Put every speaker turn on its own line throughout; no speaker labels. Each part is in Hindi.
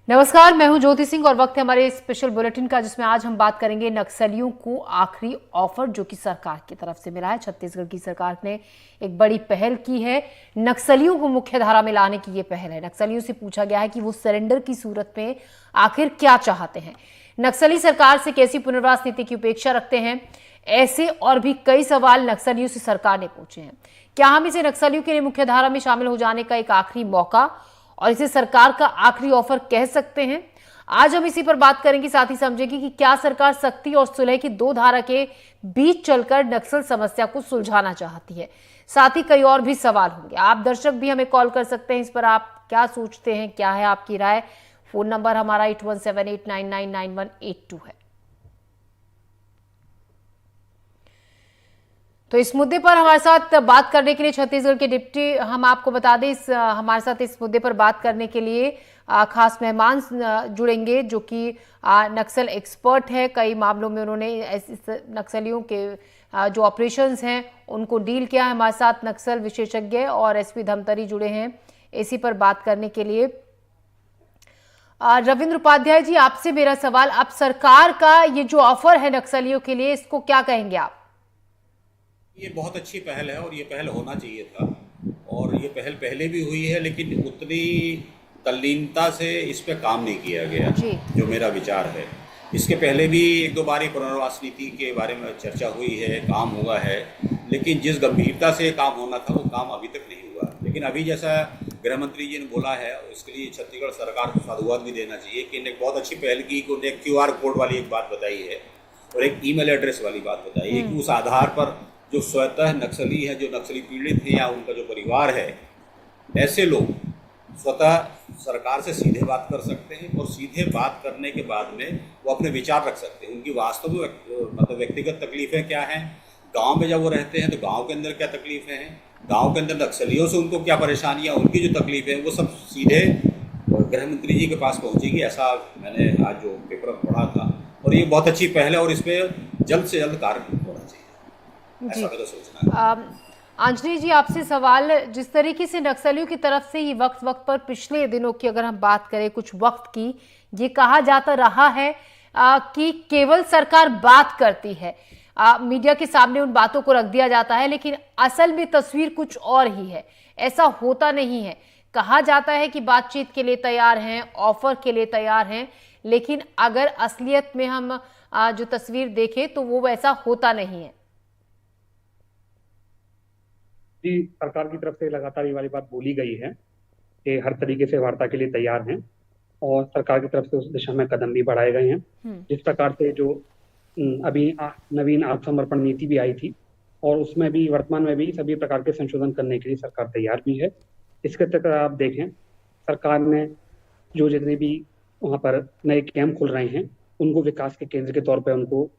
नमस्कार, मैं हूं ज्योति सिंह और वक्त है हमारे स्पेशल बुलेटिन का, जिसमें आज हम बात करेंगे नक्सलियों को आखिरी ऑफर जो कि सरकार की तरफ से मिला है। छत्तीसगढ़ की सरकार ने एक बड़ी पहल की है, नक्सलियों को मुख्य धारा में लाने की ये पहल है। नक्सलियों से पूछा गया है कि वो सरेंडर की सूरत में आखिर क्या चाहते हैं, नक्सली सरकार से कैसी पुनर्वास नीति की उपेक्षा रखते हैं। ऐसे और भी कई सवाल नक्सलियों से सरकार ने पूछे हैं। क्या हम इसे नक्सलियों के लिए मुख्य धारा में शामिल हो जाने का एक आखिरी मौका और इसे सरकार का आखिरी ऑफर कह सकते हैं? आज हम इसी पर बात करेंगे, साथ ही समझेंगे कि क्या सरकार सख्ती और सुलह की दो धारा के बीच चलकर नक्सल समस्या को सुलझाना चाहती है। साथ ही कई और भी सवाल होंगे। आप दर्शक भी हमें कॉल कर सकते हैं, इस पर आप क्या सोचते हैं, क्या है आपकी राय। फोन नंबर हमारा 8178999182 है। तो इस मुद्दे पर हमारे साथ बात करने के लिए छत्तीसगढ़ के डिप्टी, हम आपको बता दें, हमारे साथ इस मुद्दे पर बात करने के लिए खास मेहमान जुड़ेंगे जो कि नक्सल एक्सपर्ट है। कई मामलों में उन्होंने नक्सलियों के जो ऑपरेशंस हैं उनको डील किया है। हमारे साथ नक्सल विशेषज्ञ और एसपी धमतरी जुड़े हैं इसी पर बात करने के लिए। रविंद्र उपाध्याय जी, आपसे मेरा सवाल, आप सरकार का ये जो ऑफर है नक्सलियों के लिए, इसको क्या कहेंगे आप?
ये बहुत अच्छी पहल है और ये पहल होना चाहिए था। और ये पहल पहले भी हुई है, लेकिन उतनी तल्लीनता से इस पे काम नहीं किया गया,
जी।
जो मेरा विचार है। इसके पहले भी एक दो बार पुनर्वास नीति के बारे में चर्चा हुई है, काम हुआ है, लेकिन जिस गंभीरता से काम होना था वो काम अभी तक नहीं हुआ। लेकिन अभी जैसा गृह मंत्री जी ने बोला है, इसके लिए छत्तीसगढ़ सरकार को साधुवाद भी देना चाहिए कि इन्हें बहुत अच्छी पहल की। उन्हें QR कोड वाली एक बात बताई है और एक ईमेल एड्रेस वाली बात बताई है कि उस आधार पर जो स्वतः नक्सली है, जो नक्सली पीड़ित हैं या उनका जो परिवार है, ऐसे लोग स्वतः सरकार से सीधे बात कर सकते हैं और सीधे बात करने के बाद में वो अपने विचार रख सकते हैं। उनकी वास्तव में मतलब व्यक्तिगत तकलीफ़ें क्या हैं, गांव में जब वो रहते हैं तो गांव के अंदर क्या तकलीफ़ें हैं, गांव के अंदर नक्सलियों से उनको क्या परेशानियां, उनकी जो तकलीफ़ें हैं वो सब सीधे गृह मंत्री जी के पास पहुँचेगी। ऐसा मैंने आज जो पेपर में पढ़ा था और ये बहुत अच्छी पहल है और इस पर जल्द से जल्द कार्य होना चाहिए,
जी।
ऐसा मेरा सोचना है।
आंजनी जी, आपसे सवाल, जिस तरीके से नक्सलियों की तरफ से ये वक्त वक्त पर पिछले दिनों की अगर हम बात करें, कुछ वक्त की, ये कहा जाता रहा है कि केवल सरकार बात करती है, मीडिया के सामने उन बातों को रख दिया जाता है, लेकिन असल में तस्वीर कुछ और ही है। ऐसा होता नहीं है। कहा जाता है कि बातचीत के लिए तैयार हैं, ऑफर के लिए तैयार हैं, लेकिन अगर असलियत में हम जो तस्वीर देखें तो वो वैसा होता नहीं है।
जी, सरकार की तरफ से लगातार ये वाली बात बोली गई है कि हर तरीके से वार्ता के लिए तैयार हैं और सरकार की तरफ से उस दिशा में कदम भी बढ़ाए गए हैं। जिस प्रकार से जो अभी नवीन आत्मसमर्पण नीति भी आई थी और उसमें भी वर्तमान में भी सभी प्रकार के संशोधन करने के लिए सरकार तैयार भी है। इसके तहत आप देखें, सरकार ने जो जितने भी वहाँ पर नए कैंप खुल रहे हैं उनको विकास के केंद्र के तौर पर उनको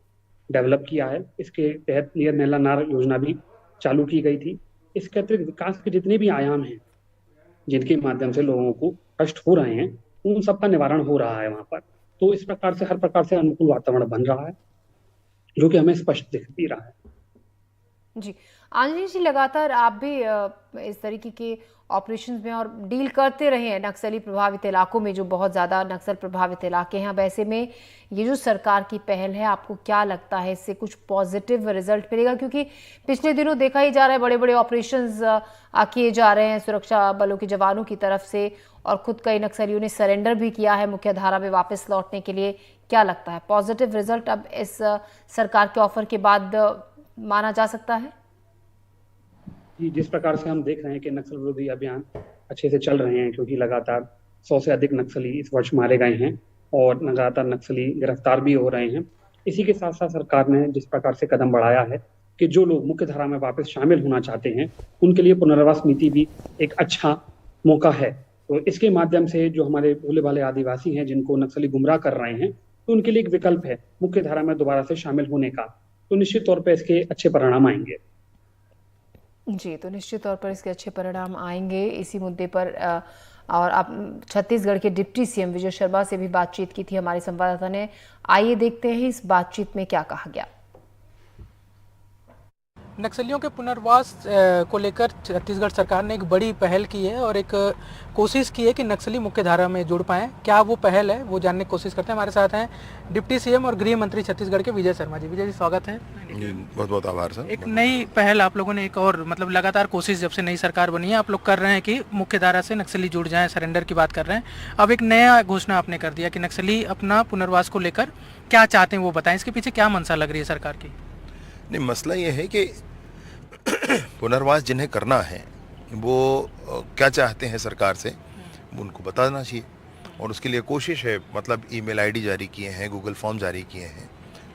डेवलप किया है। इसके तहत नियर नैला नार योजना भी चालू की गई थी। इसके अतिरिक्त विकास के जितने भी आयाम हैं जिनके माध्यम से लोगों को कष्ट हो रहे हैं, उन सबका निवारण हो रहा है वहां पर। तो इस प्रकार से हर प्रकार से अनुकूल वातावरण बन रहा है, जो कि हमें स्पष्ट दिख भी रहा है।
जी, आंजनी जी, लगातार आप भी इस तरीके के ऑपरेशंस में और डील करते रहे हैं नक्सली प्रभावित इलाकों में, जो बहुत ज़्यादा नक्सल प्रभावित इलाके हैं। अब ऐसे में ये जो सरकार की पहल है, आपको क्या लगता है इससे कुछ पॉजिटिव रिजल्ट मिलेगा? क्योंकि पिछले दिनों देखा ही जा रहा है, बड़े बड़े ऑपरेशंस किए जा रहे हैं सुरक्षा बलों के जवानों की तरफ से, और खुद कई नक्सलियों ने सरेंडर भी किया है मुख्य धारा में वापस लौटने के लिए। क्या लगता है, पॉजिटिव रिजल्ट अब इस सरकार के ऑफर के बाद माना जा सकता है?
जी, जिस प्रकार से हम देख रहे हैं कि नक्सल विरोधी अभियान अच्छे से चल रहे हैं, क्योंकि लगातार 100 से अधिक नक्सली इस वर्ष मारे गए हैं और लगातार नक्सली गिरफ्तार भी हो रहे हैं। इसी के साथ साथ सरकार ने जिस प्रकार से कदम बढ़ाया है कि जो लोग मुख्य धारा में वापस शामिल होना चाहते हैं उनके लिए पुनर्वास नीति भी एक अच्छा मौका है। तो इसके माध्यम से जो हमारे भोले भाले आदिवासी हैं जिनको नक्सली गुमराह कर रहे हैं, तो उनके लिए एक विकल्प है मुख्य धारा में दोबारा से शामिल होने का। तो निश्चित तौर पर इसके अच्छे परिणाम आएंगे।
जी, तो निश्चित तौर पर इसके अच्छे परिणाम आएंगे। इसी मुद्दे पर और आप छत्तीसगढ़ के डिप्टी सीएम विजय शर्मा से भी बातचीत की थी हमारे संवाददाता ने। आइए देखते हैं इस बातचीत में क्या कहा गया।
नक्सलियों के पुनर्वास को लेकर छत्तीसगढ़ सरकार ने एक बड़ी पहल की है और एक कोशिश की है कि नक्सली मुख्य धारा में जुड़ पाएं। क्या वो पहल है वो जानने की कोशिश करते हैं। हमारे साथ हैं डिप्टी सीएम और गृह मंत्री छत्तीसगढ़ के विजय शर्मा जी। विजय जी स्वागत है।
बहुत बहुत आभार सर।
एक नई पहल आप लोगों ने एक और मतलब लगातार कोशिश जब से नई सरकार बनी है आप लोग कर रहे हैं कि मुख्य धारा से नक्सली जुड़ जाएं, सरेंडर की बात कर रहे हैं। अब एक नया घोषणा आपने कर दिया कि नक्सली अपना पुनर्वास को लेकर क्या चाहते हैं वो बताएं। इसके पीछे क्या मंशा लग रही है सरकार की?
नहीं, मसला ये है कि पुनर्वास जिन्हें करना है वो क्या चाहते हैं सरकार से उनको बताना चाहिए और उसके लिए कोशिश है। मतलब ईमेल आईडी जारी किए हैं, गूगल फॉर्म जारी किए हैं।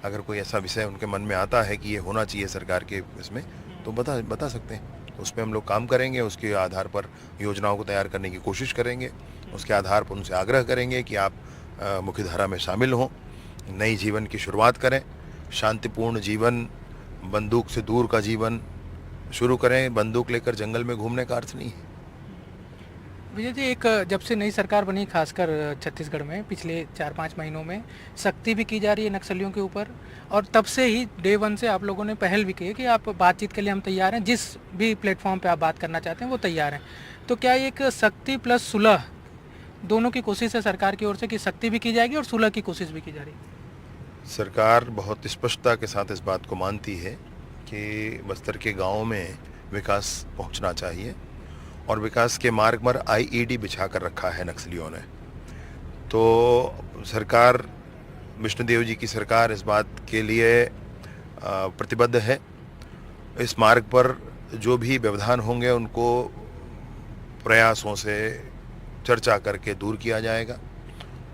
अगर कोई ऐसा विषय उनके मन में आता है कि ये होना चाहिए सरकार के इसमें तो बता सकते हैं। उस पर हम लोग काम करेंगे, उसके आधार पर योजनाओं को तैयार करने की कोशिश करेंगे। उसके आधार पर उनसे आग्रह करेंगे कि आप मुख्यधारा में शामिल हों, नई जीवन की शुरुआत करें, शांतिपूर्ण जीवन, बंदूक से दूर का जीवन शुरू करें। बंदूक लेकर जंगल में घूमने का अर्थ नहीं है।
विजय जी, एक जब से नई सरकार बनी खासकर छत्तीसगढ़ में पिछले 4-5 महीनों में सख्ती भी की जा रही है नक्सलियों के ऊपर और तब से ही डे वन से आप लोगों ने पहल भी की है कि आप बातचीत के लिए हम तैयार हैं, जिस भी प्लेटफॉर्म पे आप बात करना चाहते हैं वो तैयार हैं। तो क्या एक सख्ती प्लस सुलह दोनों की कोशिश है सरकार की ओर से कि सख्ती भी की जाएगी और सुलह की कोशिश भी की जा रही है?
सरकार बहुत स्पष्टता के साथ इस बात को मानती है कि बस्तर के गाँव में विकास पहुँचना चाहिए और विकास के मार्ग पर आईईडी बिछा कर रखा है नक्सलियों ने। तो सरकार, विष्णुदेव जी की सरकार इस बात के लिए प्रतिबद्ध है। इस मार्ग पर जो भी व्यवधान होंगे उनको प्रयासों से चर्चा करके दूर किया जाएगा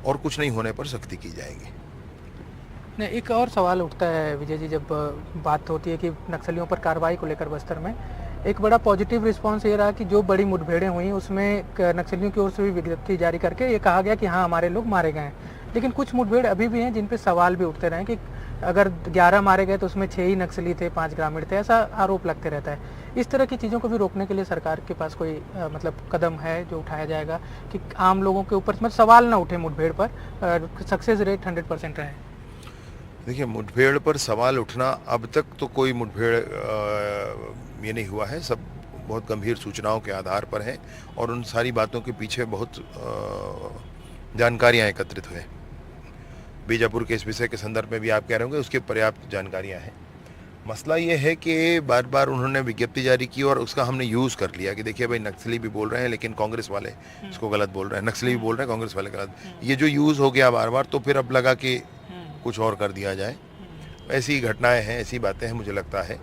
और कुछ नहीं होने पर सख्ती की जाएगी।
एक और सवाल उठता है विजय जी, जब बात होती है कि नक्सलियों पर कार्रवाई को लेकर बस्तर में एक बड़ा पॉजिटिव रिस्पांस ये रहा कि जो बड़ी मुठभेड़ें हुई उसमें नक्सलियों की ओर से भी विज्ञप्ति जारी करके ये कहा गया कि हाँ हमारे लोग मारे गए हैं। लेकिन कुछ मुठभेड़ अभी भी हैं जिन पे सवाल भी उठते रहे कि अगर 11 मारे गए तो उसमें 6 ही नक्सली थे, 5 ग्रामीण थे, ऐसा आरोप लगते रहता है। इस तरह की चीज़ों को भी रोकने के लिए सरकार के पास कोई मतलब कदम है जो उठाया जाएगा कि आम लोगों के ऊपर मतलब सवाल ना उठे मुठभेड़ पर, सक्सेस रेट 100% रहे?
देखिए, मुठभेड़ पर सवाल उठना अब तक तो कोई मुठभेड़ ये नहीं हुआ है। सब बहुत गंभीर सूचनाओं के आधार पर है और उन सारी बातों के पीछे बहुत जानकारियां एकत्रित हुए। बीजापुर के इस विषय के संदर्भ में भी आप कह रहे होंगे उसकी पर्याप्त जानकारियां हैं। मसला ये है कि बार बार उन्होंने विज्ञप्ति जारी की और उसका हमने यूज़ कर लिया कि देखिए भाई नक्सली भी बोल रहे हैं लेकिन कांग्रेस वाले इसको गलत बोल रहे हैं, नक्सली भी बोल रहे हैं कांग्रेस वाले गलत। ये जो यूज़ हो गया बार बार, तो फिर अब लगा कि कुछ और कर दिया जाए। ऐसी घटनाएं हैं, ऐसी बातें हैं, मुझे लगता है।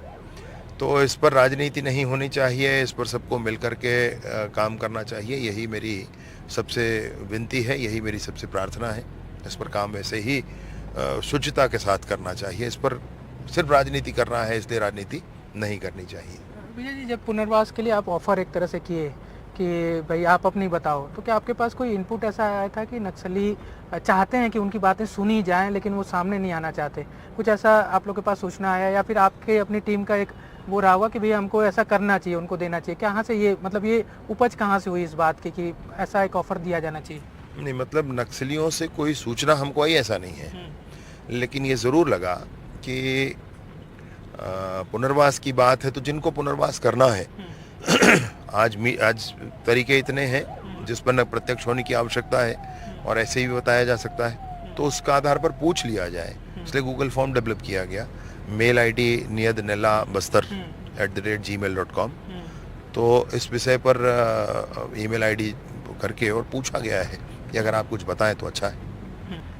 तो इस पर राजनीति नहीं होनी चाहिए, इस पर सबको मिलकर के काम करना चाहिए। यही मेरी सबसे विनती है, यही मेरी सबसे प्रार्थना है। इस पर काम वैसे ही शुचिता के साथ करना चाहिए। इस पर सिर्फ राजनीति करना है इसलिए राजनीति नहीं करनी चाहिए।
विजय जी, जब पुनर्वास के लिए आप ऑफर एक तरह से किए कि भाई आप अपनी बताओ, तो क्या आपके पास कोई इनपुट ऐसा आया था कि नक्सली चाहते हैं कि उनकी बातें सुनी जाएं लेकिन वो सामने नहीं आना चाहते? कुछ ऐसा आप लोग के पास सूचना आया या फिर आपके अपनी टीम का एक वो रहा हुआ कि भाई हमको ऐसा करना चाहिए, उनको देना चाहिए? कहाँ से ये मतलब ये उपज कहाँ से हुई इस बात की कि ऐसा एक ऑफर दिया जाना चाहिए?
नहीं, मतलब नक्सलियों से कोई सूचना हमको आई ऐसा नहीं है, लेकिन ये ज़रूर लगा कि पुनर्वास की बात है तो जिनको पुनर्वास करना है आज तरीके इतने हैं जिस पर न प्रत्यक्ष होने की आवश्यकता है और ऐसे ही बताया जा सकता है, तो उसका आधार पर पूछ लिया जाए। इसलिए गूगल फॉर्म डेवलप किया गया, मेल आईडी niyadnella bastar@gmail.com। तो इस विषय पर ईमेल आईडी करके और पूछा गया है कि अगर आप कुछ बताएं तो अच्छा है।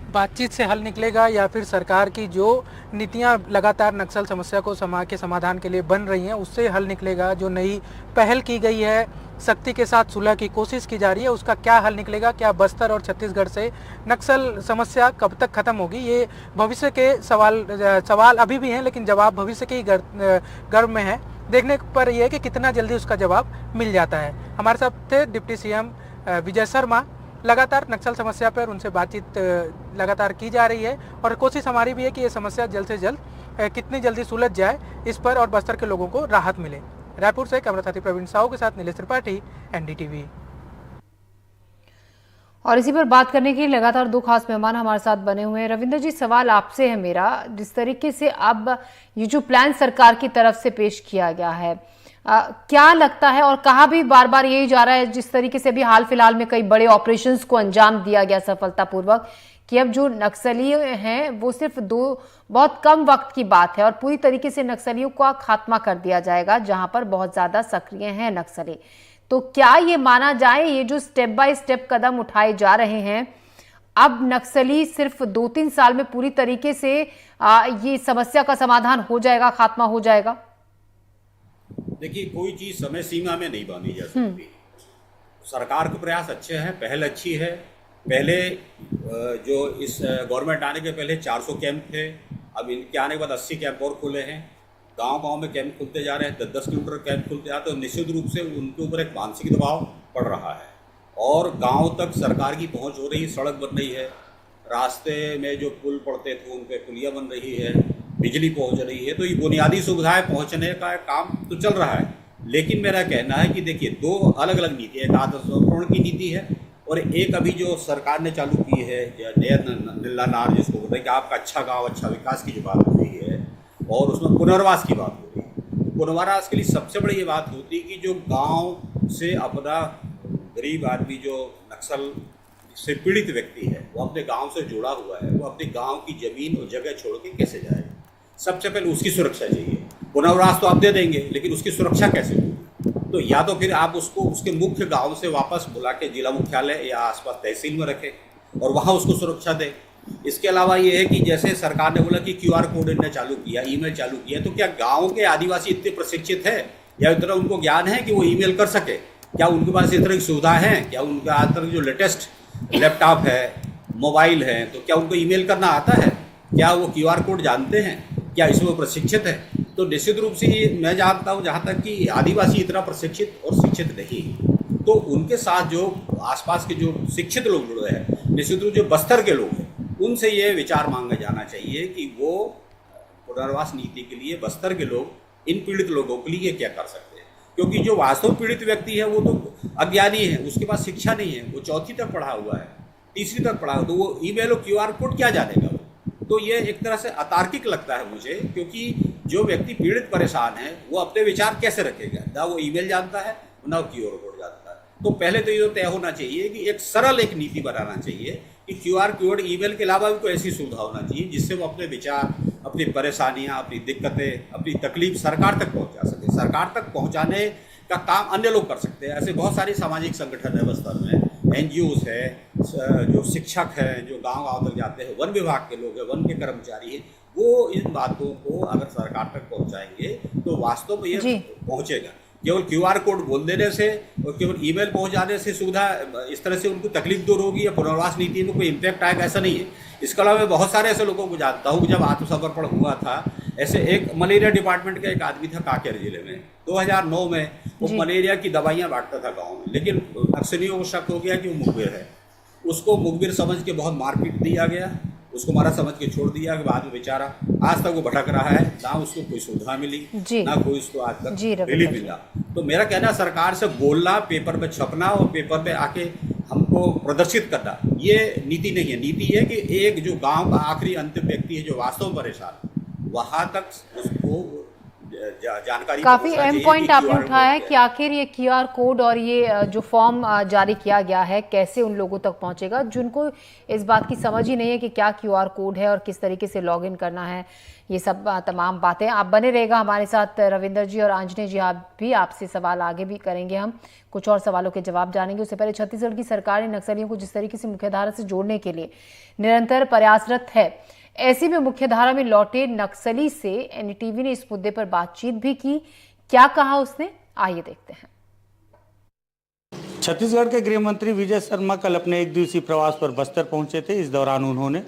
बातचीत से हल निकलेगा या फिर सरकार की जो नीतियां लगातार नक्सल समस्या को के समाधान के लिए बन रही हैं उससे हल निकलेगा? जो नई पहल की गई है, सख्ती के साथ सुलह की कोशिश की जा रही है, उसका क्या हल निकलेगा? क्या बस्तर और छत्तीसगढ़ से नक्सल समस्या कब तक खत्म होगी? ये भविष्य के सवाल अभी भी हैं, लेकिन जवाब भविष्य के ही गर्भ में है। देखने पर यह है कि कितना जल्दी उसका जवाब मिल जाता है। हमारे साथ थे डिप्टी सीएम विजय शर्मा। लगातार नक्सल समस्या पर उनसे बातचीत लगातार की जा रही है और कोशिश हमारी भी है कि ये समस्या जल्द से जल्द कितनी जल्दी सुलझ जाए इस पर और बस्तर के लोगों को राहत मिले। रायपुर से कैमरा साथी प्रवीण साहू के साथ नीलेश त्रिपाठी, NDTV।
और इसी पर बात करने के लिए लगातार दो खास मेहमान हमारे साथ बने हुए हैं। रविंदर जी, सवाल आपसे है मेरा, जिस तरीके से अब ये जो प्लान सरकार की तरफ से पेश किया गया है, क्या लगता है, और कहा भी बार बार यही जा रहा है, जिस तरीके से भी हाल फिलहाल में कई बड़े ऑपरेशंस को अंजाम दिया गया सफलतापूर्वक, कि अब जो नक्सली हैं वो सिर्फ बहुत कम वक्त की बात है और पूरी तरीके से नक्सलियों का खात्मा कर दिया जाएगा जहां पर बहुत ज्यादा सक्रिय हैं नक्सली। तो क्या ये माना जाए, ये जो स्टेप बाय स्टेप कदम उठाए जा रहे हैं, अब नक्सली सिर्फ 2-3 साल में पूरी तरीके से ये समस्या का समाधान हो जाएगा, खात्मा हो जाएगा?
देखिए, कोई चीज समय सीमा में नहीं बांधी जा सकती। सरकार के प्रयास अच्छे हैं, पहल अच्छी है। पहले जो इस गवर्नमेंट आने के पहले 400 कैंप थे, अब इनके आने के बाद 80 कैंप और खुले हैं। गांव-गांव में कैंप खुलते जा रहे हैं, 10-10 किलोमीटर कैंप खुलते जाते हैं, तो निश्चित रूप से उनके ऊपर एक मानसिक दबाव पड़ रहा है और गांव तक सरकार की पहुंच हो रही है, सड़क बन रही है, रास्ते में जो पुल पड़ते थे उन पर पुलिया बन रही है, बिजली पहुंच रही है, तो ये बुनियादी सुविधाएं पहुंचने का काम तो चल रहा है। लेकिन मेरा कहना है कि देखिए, दो अलग अलग नीति है, एक आत्मसमर्पण की नीति है और एक अभी जो सरकार ने चालू की है नीला नार, जिसको बोलते हैं कि आपका अच्छा गाँव अच्छा विकास की जो बात हो रही है, और उसमें पुनर्वास की बात हो रही है। पुनर्वास के लिए सबसे बड़ी ये बात होती है कि जो गांव से अपना गरीब आदमी, जो नक्सल से पीड़ित व्यक्ति है, वो अपने गांव से जुड़ा हुआ है, वो अपने गांव की जमीन और जगह छोड़ के कैसे जाएगा? सबसे पहले उसकी सुरक्षा चाहिए। पुनर्वास तो आप दे देंगे, लेकिन उसकी सुरक्षा कैसे होगी? तो या तो फिर आप उसको उसके मुख्य गाँव से वापस बुला के जिला मुख्यालय या आसपास तहसील में रखें और वहाँ उसको सुरक्षा दें। इसके अलावा ये है कि जैसे सरकार ने बोला कि QR कोड इन्हें चालू किया, ईमेल चालू किया, तो क्या गांव के आदिवासी इतने प्रशिक्षित है या इतना उनको ज्ञान है कि वो ईमेल कर सके? क्या उनके पास इस तरह की सुविधा है? क्या उनका आज तक जो लेटेस्ट लैपटॉप है, मोबाइल है, तो क्या उनको ईमेल करना आता है? क्या वो QR कोड जानते हैं? क्या इसमें प्रशिक्षित है? तो निश्चित रूप से मैं जानता हूँ जहाँ तक कि आदिवासी इतना प्रशिक्षित और शिक्षित नहीं, तो उनके साथ जो आसपास के जो शिक्षित लोग जुड़े हैं, निश्चित रूप से जो बस्तर के लोग हैं, उनसे ये विचार मांगा जाना चाहिए कि वो पुनर्वास नीति के लिए बस्तर के लोग इन पीड़ित लोगों के लिए क्या कर सकते हैं, क्योंकि जो वास्तव पीड़ित व्यक्ति है वो तो अज्ञानी है, उसके पास शिक्षा नहीं है, वो 4वीं तक पढ़ा हुआ है, 3वीं तक पढ़ा हुआ, तो वो ईमेल और QR कोड क्या जानेगा वो? तो ये एक तरह से अतार्किक लगता है मुझे, क्योंकि जो व्यक्ति पीड़ित परेशान है वो अपने विचार कैसे रखेगा? ना वो ईमेल जानता है, ना वो QR कोड जानता है। तो पहले तो ये तय होना चाहिए कि एक सरल एक नीति बनाना चाहिए कि QR कोड, ईमेल के अलावा भी कोई ऐसी सुविधा होना चाहिए जिससे वो अपने विचार, अपनी परेशानियां, अपनी दिक्कतें, अपनी तकलीफ सरकार तक पहुंचा सके। सरकार तक पहुंचाने का काम अन्य लोग कर सकते हैं। ऐसे बहुत सारे सामाजिक संगठन है बस्तर में, NGOs है, जो शिक्षक हैं, जो गाँव तक जाते हैं, वन विभाग के लोग हैं, वन के कर्मचारी हैं, वो इन बातों को अगर सरकार तक पहुँचाएंगे तो वास्तव में ये पहुँचेगा। केवल QR कोड बोल देने से और केवल ईमेल पहुंच जाने से सुविधा इस तरह से उनको तकलीफ दूर होगी या पुनर्वास नीति में कोई इम्पैक्ट आएगा, ऐसा नहीं है। इसके अलावा मैं बहुत सारे ऐसे लोगों को जानता हूँ, जब आत्मसमर्पण हुआ था, ऐसे एक मलेरिया डिपार्टमेंट का एक आदमी था कांकेर जिले में, 2009 में वो मलेरिया की दवाइयाँ बांटता था गाँव में, लेकिन नक्सलियों को शक हो गया कि वो मुखबिर है। उसको मुखबिर समझ के बहुत मारपीट दिया गया, उसको मारा समझ के छोड़ दिया कि बाद में बेचारा आज तक वो भटक रहा है, ना उसको कोई सुविधा मिली, ना कोई उसको आज तक रिलीफ मिला। तो मेरा कहना है सरकार से बोलना, पेपर पे छपना और पेपर पे आके हमको प्रदर्शित करना, ये नीति नहीं है। नीति है कि एक जो गांव का आखिरी अंतिम व्यक्ति है जो वास्तव में परेशान, वहां तक उसको जानकारी।
काफी अहम पॉइंट आपने उठाया है कि आखिर ये QR कोड और ये जो फॉर्म जारी किया गया है कैसे उन लोगों तक पहुंचेगा जिनको इस बात की समझ ही नहीं है कि क्या QR कोड है और किस तरीके से लॉगिन करना है। ये सब तमाम बातें। आप बने रहेगा हमारे साथ रविंदर जी और आंजनेय जी, आप भी आपसे सवाल आगे भी करेंगे, हम कुछ और सवालों के जवाब जानेंगे। उससे पहले छत्तीसगढ़ की सरकार ने नक्सलियों को जिस तरीके से मुख्यधारा से जोड़ने के लिए निरंतर प्रयासरत है, ऐसी में मुख्यधारा में लौटे नक्सली से NDTV ने इस मुद्दे पर बातचीत भी की। क्या कहा उसने, आइए देखते हैं।
छत्तीसगढ़ के गृह मंत्री विजय शर्मा कल अपने 1 दिवसीय प्रवास पर बस्तर पहुंचे थे। इस दौरान उन्होंने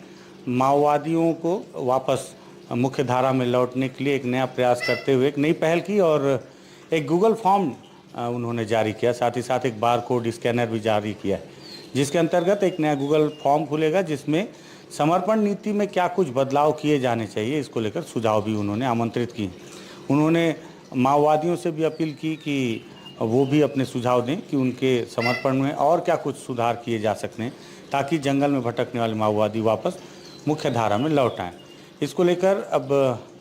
माओवादियों को वापस मुख्यधारा में लौटने के लिए एक नया प्रयास करते हुए एक नई पहल की और एक गूगल फॉर्म उन्होंने जारी किया। साथ ही साथ एक बार कोड स्कैनर भी जारी किया, जिसके अंतर्गत एक नया गूगल फॉर्म खुलेगा, जिसमें समर्पण नीति में क्या कुछ बदलाव किए जाने चाहिए, इसको लेकर सुझाव भी उन्होंने आमंत्रित किए। उन्होंने माओवादियों से भी अपील की कि वो भी अपने सुझाव दें कि उनके समर्पण में और क्या कुछ सुधार किए जा सकते हैं ताकि जंगल में भटकने वाले माओवादी वापस मुख्य धारा में लौट आएँ। इसको लेकर अब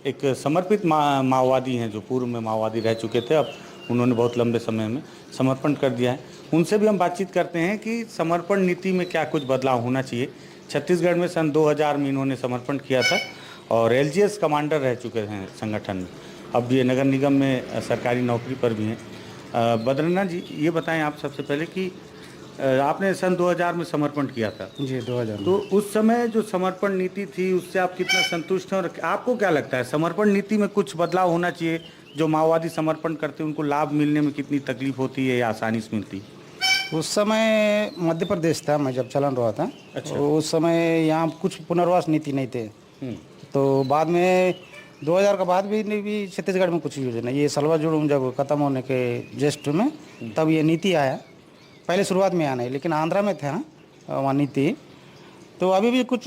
एक समर्पित माओवादी हैं जो पूर्व में माओवादी रह चुके थे, अब उन्होंने बहुत लंबे समय में समर्पण कर दिया है। उनसे भी हम बातचीत करते हैं कि समर्पण नीति में क्या कुछ बदलाव होना चाहिए। छत्तीसगढ़ में सन 2000 में इन्होंने समर्पण किया था और एलजीएस कमांडर रह चुके हैं संगठन में। अब ये नगर निगम में सरकारी नौकरी पर भी हैं। बद्रनाथ जी, ये बताएं आप सबसे पहले कि आपने सन 2000 में समर्पण किया था।
जी, 2000
तो उस समय जो समर्पण नीति थी उससे आप कितना संतुष्ट हैं और आपको क्या लगता है समर्पण नीति में कुछ बदलाव होना चाहिए? जो माओवादी समर्पण करते हैं उनको लाभ मिलने में कितनी तकलीफ होती है या आसानी से मिलती है?
उस समय मध्य प्रदेश था, मैं जब चलन रहा था।
अच्छा।
तो उस समय यहाँ कुछ पुनर्वास नीति नहीं थे। तो बाद में 2000 के बाद भी छत्तीसगढ़ में कुछ योजना, ये सलवा जुड़ूम जब खत्म होने के जस्ट में तब ये नीति आया। पहले शुरुआत में आया नहीं, लेकिन आंध्रा में था वहाँ नीति। तो अभी भी कुछ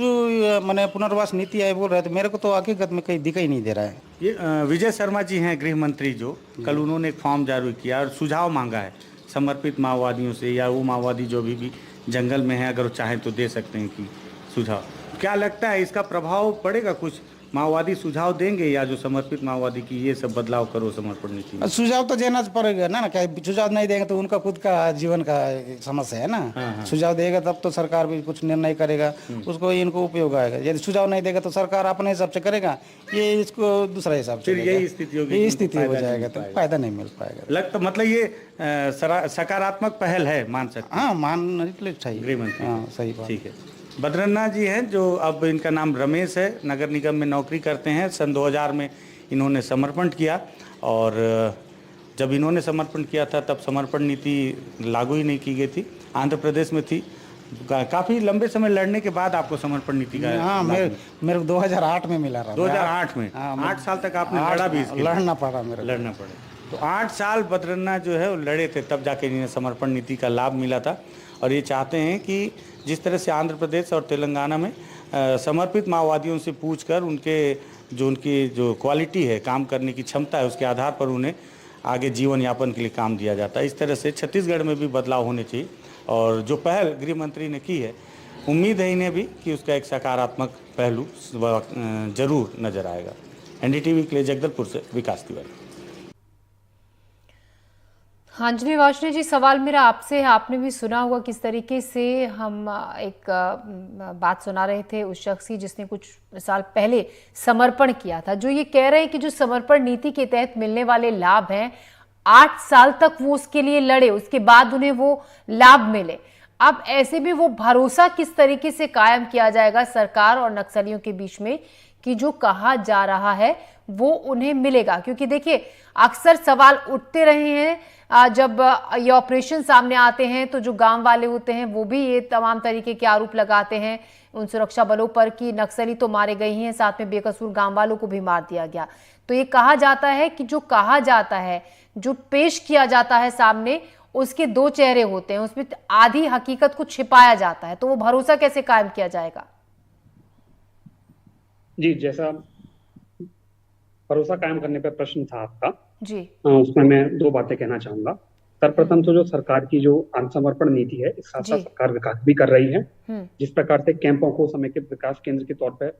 मैंने पुनर्वास नीति आए बोल रहे थे, मेरे को तो हकीकत में कहीं दिखाई नहीं दे रहा है।
ये विजय शर्मा जी हैं गृह मंत्री, जो कल उन्होंने एक फॉर्म जारी किया और सुझाव मांगा है समर्पित माओवादियों से या वो माओवादी जो अभी भी जंगल में है, अगर वो चाहें तो दे सकते हैं कि सुझाव। क्या लगता है इसका प्रभाव पड़ेगा? कुछ माओवादी सुझाव देंगे या जो समर्पित माओवादी की ये सब बदलाव करो समर्पण नीति में?
सुझाव तो देना पड़ेगा ना, क्या सुझाव नहीं देंगे तो उनका खुद का जीवन का समस्या है ना। सुझाव देगा तब तो सरकार भी कुछ निर्णय करेगा, उसको इनको उपयोग आएगा। यदि सुझाव नहीं देगा तो सरकार अपने हिसाब से करेगा, ये इसको दूसरा हिसाब से,
यही स्थिति होगी,
यही स्थिति हो जाएगा तो फायदा नहीं मिल पाएगा।
लगता मतलब ये सकारात्मक पहल है, मान सकते?
हाँ, मान चाहिए
गृह मंत्री।
हाँ, सही बात।
ठीक है। बद्रनाथ जी हैं जो अब इनका नाम रमेश है, नगर निगम में नौकरी करते हैं। सन 2000 में इन्होंने समर्पण किया और जब इन्होंने समर्पण किया था तब समर्पण नीति लागू ही नहीं की गई थी, आंध्र प्रदेश में थी। काफ़ी लंबे समय लड़ने के बाद आपको समर्पण नीति का
हाँ, मेरे को 2008 में मिला रहा।
2008 में? 8 साल तक आपने लड़ा भी इसके लिए?
लड़ना पड़ा, मेरे
लड़ना पड़ा। तो 8 साल बद्रनाथ जो है वो लड़े थे, तब जाके इन्हें समर्पण नीति का लाभ मिला था। और ये चाहते हैं कि जिस तरह से आंध्र प्रदेश और तेलंगाना में समर्पित माओवादियों से पूछकर उनकी जो क्वालिटी है, काम करने की क्षमता है, उसके आधार पर उन्हें आगे जीवन यापन के लिए काम दिया जाता है। इस तरह से छत्तीसगढ़ में भी बदलाव होने चाहिए और जो पहल गृह मंत्री ने की है, उम्मीद है इन्हें भी कि उसका एक सकारात्मक पहलू जरूर नजर आएगा। एनडीटीवी के लिए जगदलपुर से विकास तिवारी।
अंजनी वाशनी जी, सवाल मेरा आपसे है, आपने भी सुना होगा किस तरीके से हम एक बात सुना रहे थे उस शख्स की जिसने कुछ साल पहले समर्पण किया था, जो ये कह रहे हैं कि जो समर्पण नीति के तहत मिलने वाले लाभ हैं 8 साल तक वो उसके लिए लड़े, उसके बाद उन्हें वो लाभ मिले। अब ऐसे में वो भरोसा किस तरीके से कायम किया जाएगा सरकार और नक्सलियों के बीच में कि जो कहा जा रहा है वो उन्हें मिलेगा? क्योंकि देखिए अक्सर सवाल उठते रहे हैं जब ये ऑपरेशन सामने आते हैं, तो जो गांव वाले होते हैं वो भी ये तमाम तरीके के आरोप लगाते हैं उन सुरक्षा बलों पर कि नक्सली तो मारे गए हैं, साथ में बेकसूर गांव वालों को भी मार दिया गया। तो ये कहा जाता है कि जो कहा जाता है, जो पेश किया जाता है सामने, उसके 2 चेहरे होते हैं, उसमें आधी हकीकत को छिपाया जाता है। तो वो भरोसा कैसे कायम किया जाएगा?
जी, जैसा भरोसा कायम करने पर प्रश्न था आपका
जी,
उसमें मैं 2 बातें कहना चाहूंगा। सर्वप्रथम तो जो सरकार की जो आत्मसमर्पण नीति है, इस साथ साथ सरकार विकास भी कर रही है। जिस प्रकार से कैंपों को समेकित विकास केंद्र के तौर पर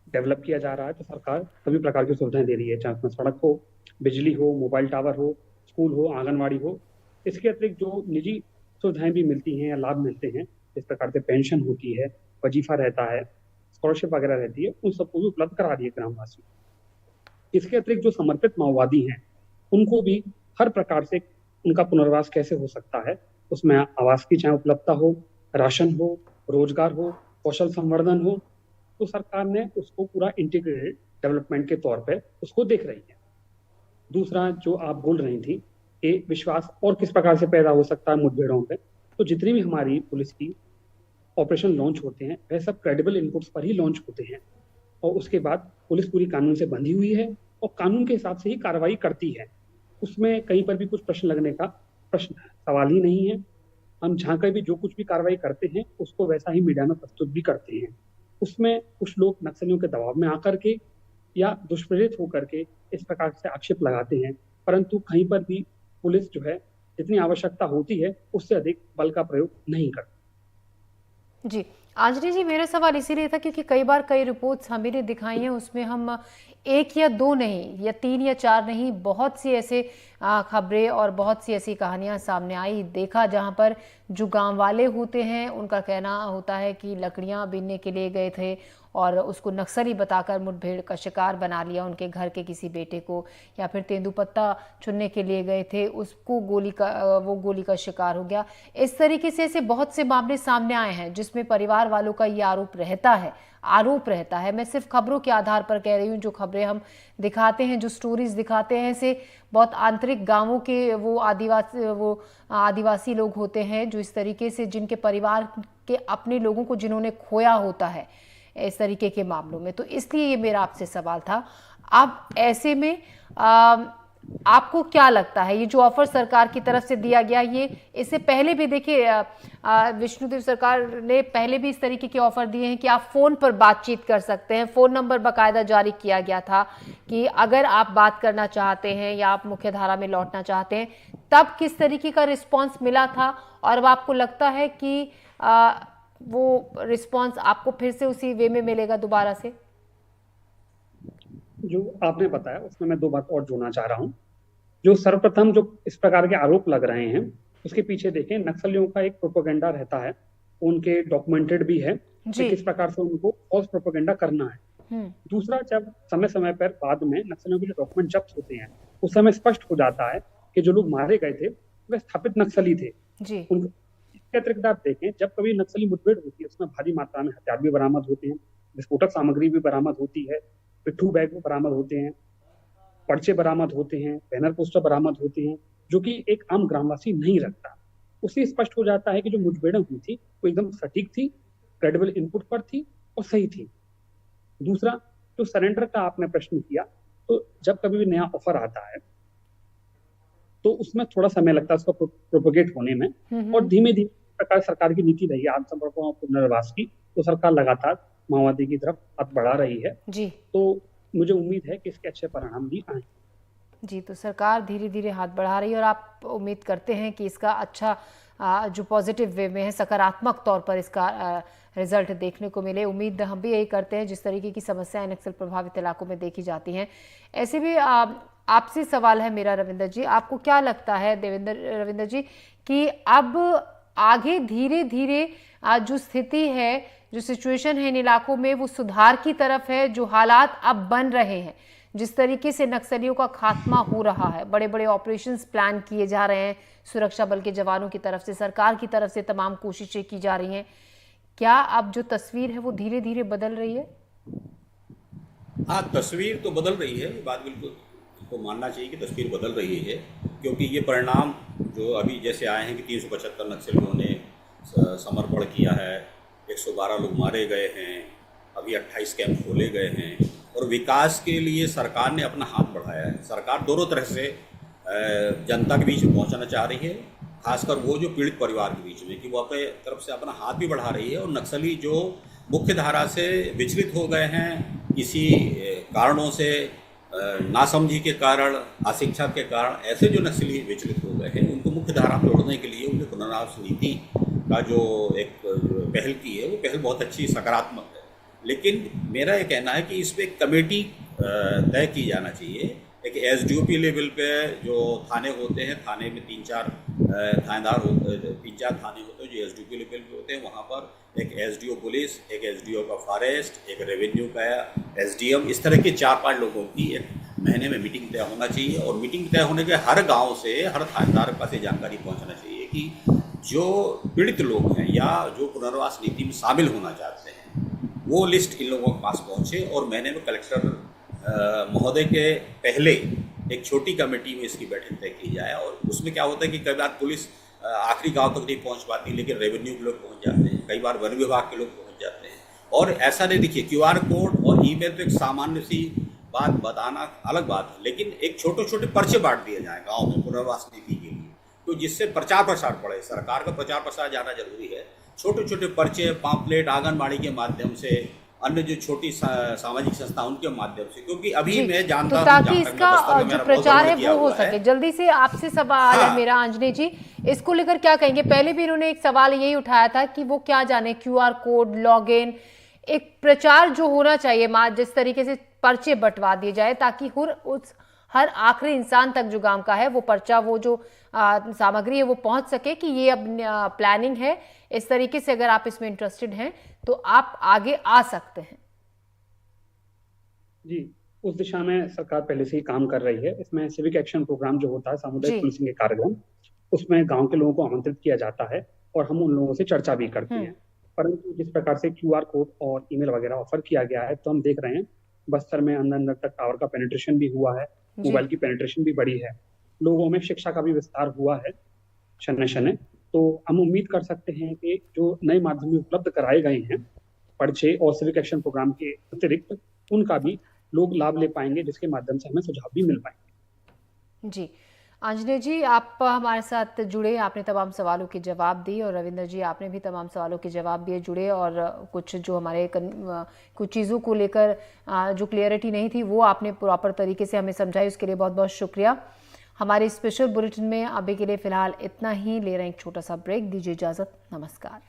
डेवलप किया जा रहा है, तो सरकार सभी प्रकार की सुविधाएं दे रही है, चाहे उसमें सड़क हो, बिजली हो, मोबाइल टावर हो, स्कूल हो, आंगनबाड़ी हो। इसके अतिरिक्त जो निजी सुविधाएं भी मिलती हैं या लाभ मिलते हैं, जिस प्रकार से पेंशन होती है, वजीफा रहता है, स्कॉलरशिप वगैरह रहती है, उन सबको भी उपलब्ध करा रही है ग्रामवासियों। इसके अतिरिक्त जो समर्पित माओवादी हैं उनको भी हर प्रकार से उनका पुनर्वास कैसे हो सकता है, उसमें आवास की चाहे उपलब्धता हो, राशन हो, रोजगार हो, कौशल संवर्धन हो, तो सरकार ने उसको पूरा इंटीग्रेटेड डेवलपमेंट के तौर पे उसको देख रही है। दूसरा जो आप बोल रही थी कि विश्वास और किस प्रकार से पैदा हो सकता है मुठभेड़ों पे, तो जितनी भी हमारी पुलिस की ऑपरेशन लॉन्च होते हैं वह सब क्रेडिबल इनपुट्स पर ही लॉन्च होते हैं और उसके बाद पुलिस पूरी कानून से बंधी हुई है और कानून के हिसाब से ही कार्रवाई करती है। उसमें कहीं पर भी कुछ प्रश्न लगने का सवाल ही नहीं है। हम जहाँ कहीं भी जो कुछ भी कार्रवाई करते हैं उसको वैसा ही मीडिया में प्रस्तुत भी करते हैं। उसमें कुछ लोग नक्सलियों के दबाव में आकर के या दुष्प्रेरित होकर के इस प्रकार से आक्षेप लगाते हैं, परंतु कहीं पर भी पुलिस जो है जितनी आवश्यकता होती है उससे अधिक बल का प्रयोग नहीं करते।
जी, आंजनी जी, मेरा सवाल इसीलिए था क्योंकि कई बार कई रिपोर्ट्स हमें ने दिखाई हैं, उसमें हम 1 या 2 नहीं या 3 या 4 नहीं, बहुत सी ऐसे खबरें और बहुत सी ऐसी कहानियां सामने आई, देखा जहां पर जो गांव वाले होते हैं उनका कहना होता है कि लकड़ियां बीनने के लिए गए थे और उसको नक्सली बताकर मुठभेड़ का शिकार बना लिया, उनके घर के किसी बेटे को, या फिर तेंदुपत्ता चुनने के लिए गए थे, उसको वो गोली का शिकार हो गया। इस तरीके से ऐसे बहुत से मामले सामने आए हैं जिसमें परिवार वालों का ये आरोप रहता है। मैं सिर्फ खबरों के आधार पर कह रही हूँ, जो खबरें हम दिखाते हैं, जो स्टोरीज दिखाते हैं, ऐसे बहुत आंतरिक गांवों के वो आदिवासी लोग होते हैं जो इस तरीके से, जिनके परिवार के अपने लोगों को जिन्होंने खोया होता है इस तरीके के मामलों में। तो इसलिए ये मेरा आपसे सवाल था। अब ऐसे में आपको क्या लगता है, ये जो ऑफर सरकार की तरफ से दिया गया, ये इससे पहले भी देखिए विष्णुदेव सरकार ने पहले भी इस तरीके के ऑफर दिए हैं कि आप फोन पर बातचीत कर सकते हैं, फोन नंबर बाकायदा जारी किया गया था कि अगर आप बात करना चाहते हैं या आप मुख्य धारा में लौटना चाहते हैं, तब किस तरीके का रिस्पॉन्स मिला था, और अब आपको लगता है कि वो रिस्पॉन्स आपको फिर से उसी वे में मिलेगा दोबारा से?
जो आपने बताया उसमें मैं 2 बात और जोड़ना चाह रहा हूँ। जो सर्वप्रथम जो इस प्रकार के आरोप लग रहे हैं उसके पीछे देखें, नक्सलियों का एक प्रोपेगेंडा रहता है, उनके डॉक्यूमेंटेड भी है कि किस प्रकार से उनको फॉल्स प्रोपेगेंडा करना है। दूसरा, जब समय समय पर बाद में नक्सलियों के जो डॉक्यूमेंट जब्त होते हैं उस समय स्पष्ट हो जाता है कि जो लोग मारे गए थे वे स्थापित नक्सली थे। इसके अतिरिक्त आप देखें, जब कभी नक्सली मुठभेड़ होती है उसमें भारी मात्रा में हथियार भी बरामद होते हैं, विस्फोटक सामग्री भी बरामद होती है, पिट्ठू बैग बरामद होते हैं, पर्चे बरामद होते हैं, बैनर पोस्टर बरामद होते हैं, जो कि एक आम ग्रामवासी नहीं रखता। उससे स्पष्ट हो जाता है कि जो मुठभेड़ें हुई थी वो एकदम सटीक थी, क्रेडिबल इनपुट पर थी और सही थी। दूसरा, जो सरेंडर का आपने प्रश्न किया, तो जब कभी भी नया ऑफर आता है तो उसमें थोड़ा समय लगता है उसका प्रोपोगेट होने में, और धीमे धीमे प्रकार सरकार की नीति रही है आत्मसमर्पण और पुनर्वास की, तो सरकार लगातार माओवादी की तरफ हाथ बढ़ा रही है जी। तो मुझे उम्मीद है कि इसके अच्छे परिणाम भी आए
जी। तो सरकार धीरे धीरे हाथ बढ़ा रही है और आप उम्मीद करते हैं कि इसका अच्छा जो पॉजिटिव वे में है, सकारात्मक तौर पर इसका रिजल्ट देखने को मिले। उम्मीद हम भी यही करते हैं। जिस तरीके की समस्याएं नक्सल प्रभावित इलाकों में देखी जाती हैं, ऐसे भी आपसे सवाल है मेरा रविंदर जी, आपको क्या लगता है रविंदर जी कि अब आगे धीरे धीरे जो स्थिति है, जो सिचुएशन है इन इलाकों में, वो सुधार की तरफ है? जो हालात अब बन रहे हैं, जिस तरीके से नक्सलियों का खात्मा हो रहा है, बड़े बड़े ऑपरेशंस प्लान किए जा रहे हैं सुरक्षा बल के जवानों की तरफ से, सरकार की तरफ से तमाम कोशिशें की जा रही हैं, क्या अब जो तस्वीर है वो धीरे धीरे बदल रही है?
हाँ, तस्वीर तो बदल रही है, बात बिल्कुल को मानना चाहिए कि तस्वीर बदल रही है, क्योंकि ये परिणाम जो अभी जैसे आए हैं कि 375 नक्सलियों ने समर्पण किया है, 112 लोग मारे गए हैं, अभी 28 कैंप खोले गए हैं, और विकास के लिए सरकार ने अपना हाथ बढ़ाया है। सरकार दोनों तरह से जनता के बीच में पहुंचना चाह रही है, खासकर वो जो पीड़ित परिवार के बीच में, कि वो अपने तरफ से अपना हाथ भी बढ़ा रही है, और नक्सली जो मुख्य धारा से विचलित हो गए हैं किसी कारणों से, नासमझी के कारण, अशिक्षा के कारण, ऐसे जो नक्सली विचलित हो गए हैं उनको मुख्य धारा में जोड़ने के लिए उन्हें पुनर्वास नीति का जो एक पहल की है वो पहल बहुत अच्छी, सकारात्मक है। लेकिन मेरा ये कहना है कि इस पर एक कमेटी तय की जाना चाहिए। एक एसडीओपी लेवल पे जो थाने होते हैं, थाने में 3-4 थानेदार होते, 3-4 थाने होते हैं जो एसडीओपी लेवल पे होते हैं, वहाँ पर एक एसडीओ पुलिस, एक एसडीओ का फॉरेस्ट, एक रेवेन्यू का एसडीएम, इस तरह के 4-5 लोगों की एक महीने में मीटिंग तय होना चाहिए, और मीटिंग तय होने के हर गाँव से, हर थानेदार के पास जानकारी पहुँचना चाहिए कि जो पीड़ित लोग हैं या जो पुनर्वास नीति में शामिल होना चाहते हैं वो लिस्ट इन लोगों के पास पहुँचे, और महीने में कलेक्टर महोदय के पहले एक छोटी कमेटी में इसकी बैठक तय की जाए। और उसमें क्या होता है कि कई बार पुलिस आखिरी गांव तक नहीं पहुंच पाती, लेकिन रेवेन्यू के लोग पहुंच जाते हैं, कई बार वन विभाग के लोग पहुंच जाते हैं। और ऐसा नहीं, देखिए क्यूआर कोड और ईमेल तो एक सामान्य सी बात बताना अलग बात है, लेकिन एक छोटे छोटे पर्चे बांट दिए जाए गाँव में पुनर्वास नीति के लिए, तो जिससे प्रचार प्रसार पड़े। सरकार का प्रचार प्रसार जाना जरूरी है। छोटे छोटे पर्चे, पाम्पलेट आंगनबाड़ी के माध्यम से अन्य जो छोटी सामाजिक संस्था उनके माध्यम से, क्योंकि अभी
जी,
मैं
तो
जानता हूं
ताकि
जहां तक
इसका
मैं बस्तर में
जो
मेरा बहुत
प्रचार है
भ्रमण किया
वो हो
हुआ है।
सके। जल्दी से आपसे सवाल है
हाँ।
मेरा आंजने जी, इसको लेकर क्या कहेंगे? पहले भी इन्होंने एक सवाल यही उठाया था कि वो क्या जाने क्यूआर कोड, लॉगिन, एक प्रचार जो होना चाहिए जिस तरीके से पर्चे बंटवा दिए जाए ताकि हर आखिरी इंसान तक जो गांव का है वो पर्चा, वो जो सामग्री है वो पहुंच सके कि ये अब प्लानिंग है। इस तरीके से अगर आप इसमें इंटरेस्टेड हैं तो आप आगे आ सकते हैं।
जी, उस दिशा में सरकार पहले से ही काम कर रही है। इसमें सिविक एक्शन प्रोग्राम जो होता है, सामुदायिक
जी।
पुलिसिंग के कार्यक्रम, उसमें गांव के लोगों को आमंत्रित किया जाता है और हम उन लोगों से चर्चा भी करते हैं। परंतु जिस प्रकार से क्यूआर कोड और ईमेल वगैरह ऑफर किया गया है, तो हम देख रहे हैं बस्तर में अंदर अंदर तक टावर का पेनिट्रेशन भी हुआ है,
जी।
मोबाइल की पेनिट्रेशन भी बढ़ी है, लोगों में शिक्षा का भी विस्तार हुआ है शनय शनय। तो हम उम्मीद कर सकते हैं कि जो नए माध्यम उपलब्ध कराए गए हैं, पर्चे और सिविक एक्शन प्रोग्राम के अतिरिक्त, उनका भी लोग लाभ ले पाएंगे, जिसके माध्यम से हमें सुझाव भी मिल पाएंगे।
जी, आंजनेय जी आप हमारे साथ जुड़े, आपने तमाम सवालों के जवाब दिए और रविंदर जी आपने भी तमाम सवालों के जवाब दिए, जुड़े और कुछ जो हमारे कुछ चीज़ों को लेकर जो क्लियरिटी नहीं थी वो आपने प्रॉपर तरीके से हमें समझाई, उसके लिए बहुत बहुत शुक्रिया। हमारे स्पेशल बुलेटिन में अभी के लिए फिलहाल इतना ही, ले रहे हैं एक छोटा सा ब्रेक, दीजिए इजाज़त, नमस्कार।